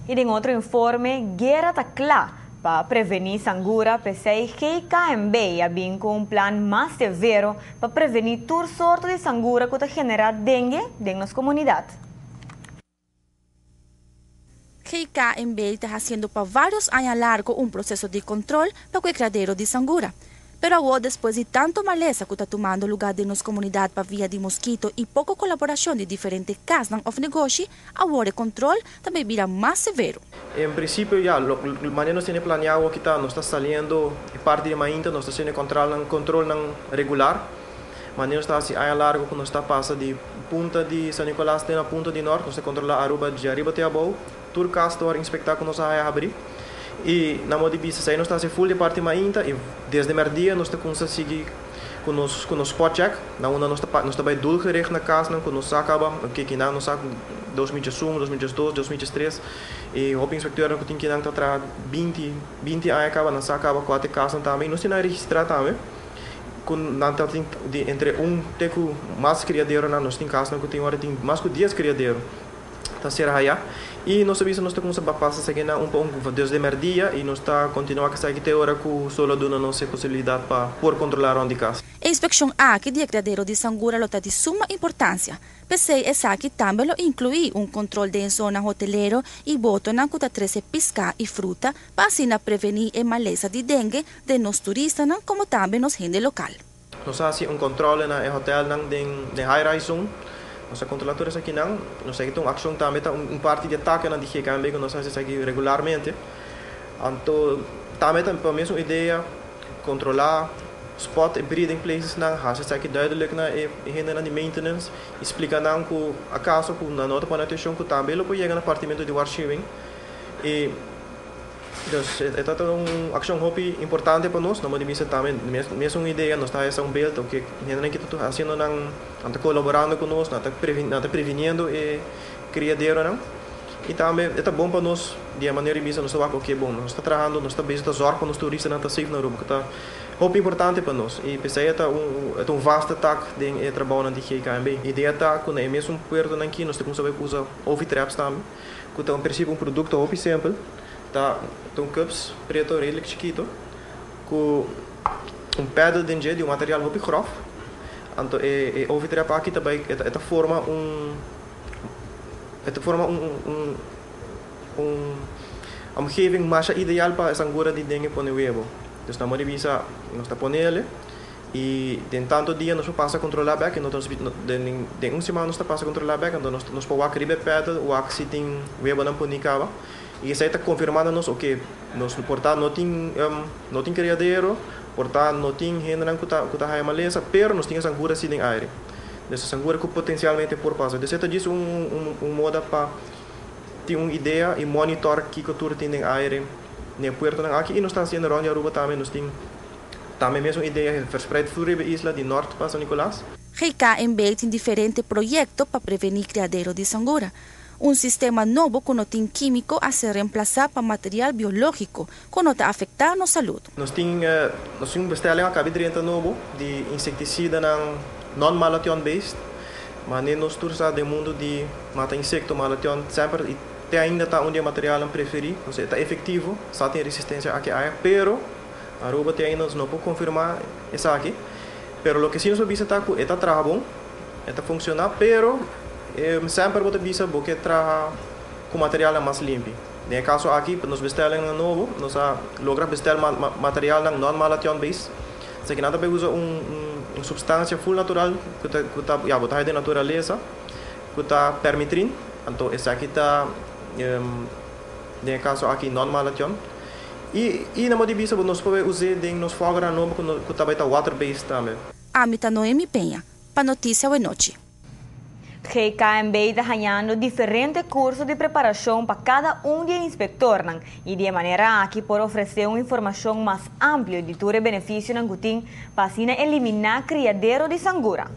E em outro informe, guerra está clara para prevenir sangura, PCI KMB havia com um plano mais severo para prevenir toda sorte de sangura que genera dengue em nossa comunidade. KMB está fazendo para vários anos largo um processo de controle para o criadero de sangura. Pero agora, depois de tanto maleza que está tomando lugar de nossa comunidade para via de mosquito e pouca colaboração de diferentes casas of negócio, agora o controle também vira mais severo. Em princípio, já, a maneira nós temos planeado que nós está saindo parte de mainta, nós está fazendo controle regular. Maneira está assim, a largo que nós está passando de ponta de São Nicolás até na ponta de norte, nós controla Aruba de Arriba até Abou, todo caso está inspectar que nós vai abrir. E na moda de vista, aí nós estamos full de parte mainta e desde o dia nós estamos conseguir com nos spot check, na onda nós estamos bem doelgericht na casa, quando nós acaba, que não nós 2001, 2002, 2003 e o inspector que tem que estar atrás 20 anos acaba, nós acaba 4 casas também, nós temos registrado também. Entre teco mais criadeiro, nós temos casas que tem hora tem mais que 10 criadeiros. Tá será aí e nós sabemos nós estamos a passar seguindo pouco desde o dia e nós está continuar a seguir até hora com solo dona nossa possibilidade para por controlar onde casa. A inspeção aqui de criadero de sangura é de suma importância. Pensei essa que também inclui controle de zona hotelero e boto na que treze pesca e fruta para assim prevenir a maleza de dengue de nos turistas como também nos gente local. Nós fazemos controle na hotel de high-rise zone. Nossa controladora aqui não, nós temos uma ação também, parte de ataque na DGKMB que nós fazemos aqui regularmente. Então, também para a mesma ideia, controlar spot e breeding places não, fazemos aqui duidelijk na agenda de maintenance, explica não que a casa que na nota para atenção que também lo chega no departamento de archiving. E dus het is een actie hobby importante para nós, não de também mesmo ideia, nós está essa beeld, que gente que está fazendo não colaborando conosco, não está prevenindo e criadeiro não. E também é bom para nós de maneira que nós está ok bom, nós está trabalhando, nós está bezig zorg para os turistas não está safe na Aruba, que está hobby importante para nós. E pensei é vasto taak de trabalho na DGKMB. A ideia está que é mesmo perto aqui nós temos que usar ovi traps também, que é um princípio produto hobby simples. Tá cups preto redelijk chiquito com pedal de material muito grof. Então o overtrap aqui também forma omgeving mais ideal para a sangura de dengue para o huevo. Dus na modo visa nós está ponele e de tanto dia nós passa a controlar bem, nós de semana nós passa a controlar bem, então nós pode criar pedal o axi tem huevo não ponicava. E isso está confirmando nos ok, nos portar não tem criadeiro, portar não tem gente que está a maleza, pero nós temos sangura assim em aire. Dessa sangura que potencialmente por passar. Dessa diz modo para ter uma ideia e monitor que tudo tem em aire, nem puerto não aqui e nós estamos fazendo ronda Aruba também nós temos também mesmo ideia verspreid por a isla de norte para São Nicolás. GKMB tem diferentes projetos para prevenir criadero de sangura. Sistema novo que não tem químico a ser reemplazado por material biológico que não está afetando a saúde. Nós temos bestelling acabei de novo de inseticida non-malation based, mas nem nós todos do mundo de mata insecto malation sempre até ainda está onde o material preferido, ou seja, está efetivo, só tem resistência aqui a pero a Aruba até ainda não pode confirmar isso aqui, pero o que sim nós vimos está que está trabalhando, está funcionando, pero sempre vou dizer que trabalha com material mais limpo. No caso aqui, nós bestelling novo, nós logra bestellar material non-malation based. Se que nada usa substância full natural que está de natureza, que está permitrin. Então essa aqui está no caso aqui non-malation. E na modibisa nós podemos usar de nos fogra novo que está water based também. Amita Noemi Penha, para notícia de noite. GKMB está ganhando diferentes cursos de preparação para cada de inspector e de maneira que por oferecer uma informação mais ampla de todo o benefício que tem para eliminar criadero de sangura.